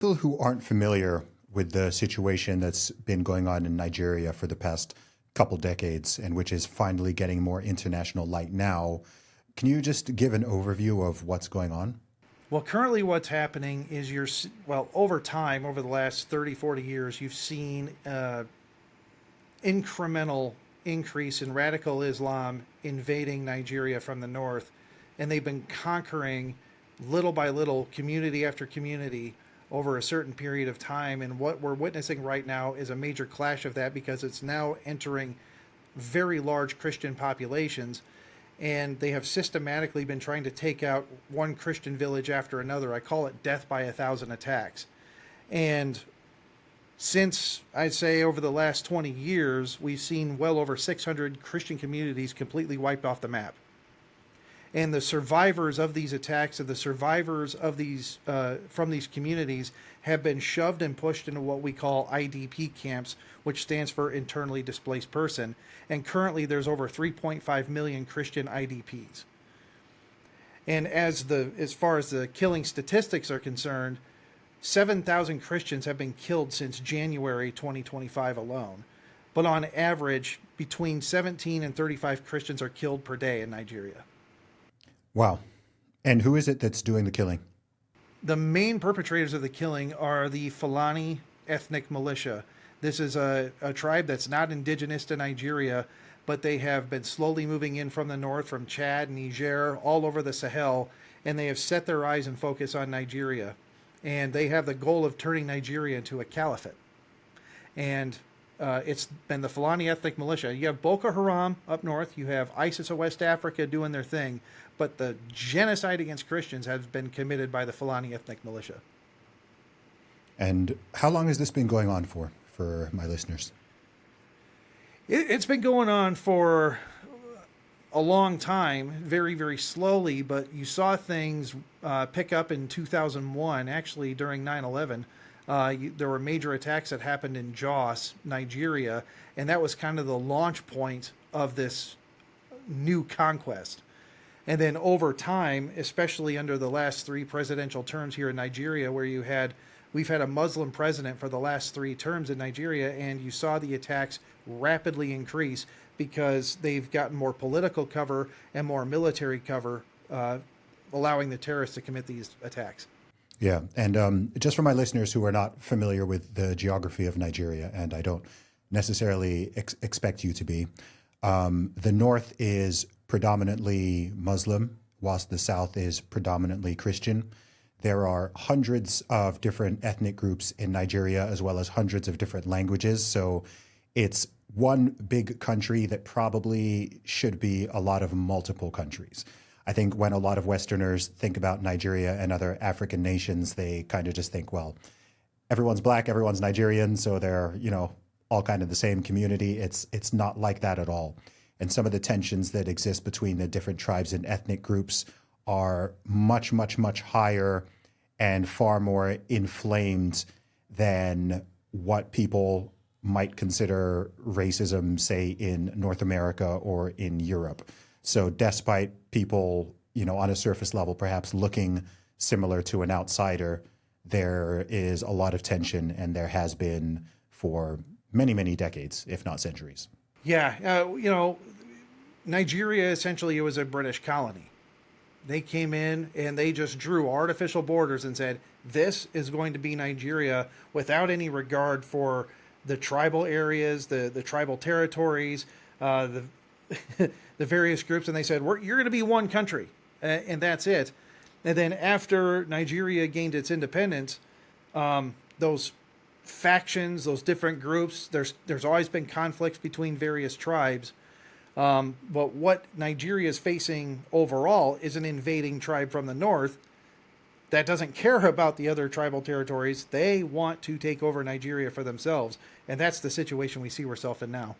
People who aren't familiar with the situation that's been going on in Nigeria for the past couple decades and which is finally getting more international light now, can you just give an overview of what's going on? Well, currently what's happening is over time, over the last 30, 40 years, you've seen incremental increase in radical Islam invading Nigeria from the north. And they've been conquering little by little, community after community over a certain period of time. And what we're witnessing right now is a major clash of that because it's now entering very large Christian populations. And they have systematically been trying to take out one Christian village after another. I call it death by 1,000 attacks. And since, I'd say, over the last 20 years, we've seen well over 600 Christian communities completely wiped off the map. And the survivors of these attacks and the survivors of these from these communities have been shoved and pushed into what we call IDP camps, which stands for internally displaced person. And currently there's over 3.5 million Christian IDPs. And as far as the killing statistics are concerned, 7,000 Christians have been killed since January 2025 alone. But on average, between 17 and 35 Christians are killed per day in Nigeria. Wow. And who is it that's doing the killing? The main perpetrators of the killing are the Fulani ethnic militia. This is a tribe that's not indigenous to Nigeria, but they have been slowly moving in from the north, from Chad, Niger, all over the Sahel, and they have set their eyes and focus on Nigeria. And they have the goal of turning Nigeria into a caliphate. And it's been the Fulani ethnic militia. You have Boko Haram up north. You have ISIS of West Africa doing their thing. But the genocide against Christians has been committed by the Fulani ethnic militia. And how long has this been going on for my listeners? It's been going on for a long time, very, very slowly, but you saw things pick up in 2001, actually during 9/11. There were major attacks that happened in Jos, Nigeria, and that was kind of the launch point of this new conquest. And then over time, especially under the last three presidential terms here in Nigeria, where we've had a Muslim president for the last three terms in Nigeria, and you saw the attacks rapidly increase because they've gotten more political cover and more military cover, allowing the terrorists to commit these attacks. Yeah. And just for my listeners who are not familiar with the geography of Nigeria, and I don't necessarily expect you to be, the north is predominantly Muslim, whilst the south is predominantly Christian. There are hundreds of different ethnic groups in Nigeria, as well as hundreds of different languages. So it's one big country that probably should be a lot of multiple countries. I think when a lot of Westerners think about Nigeria and other African nations, they kind of just think, well, everyone's black, everyone's Nigerian, so they're, all kind of the same community. It's not like that at all. And some of the tensions that exist between the different tribes and ethnic groups are much, much, much higher and far more inflamed than what people might consider racism, say, in North America or in Europe. So despite people, on a surface level, perhaps looking similar to an outsider, there is a lot of tension, and there has been for many, many decades, if not centuries. Yeah, Nigeria essentially was a British colony. They came in and they just drew artificial borders and said, this is going to be Nigeria, without any regard for the tribal areas, the tribal territories, the various groups. And they said, you're going to be one country, and that's it. And then after Nigeria gained its independence, those factions, those different groups, there's always been conflicts between various tribes. But what Nigeria is facing overall is an invading tribe from the north that doesn't care about the other tribal territories. They want to take over Nigeria for themselves. And that's the situation we see ourselves in now.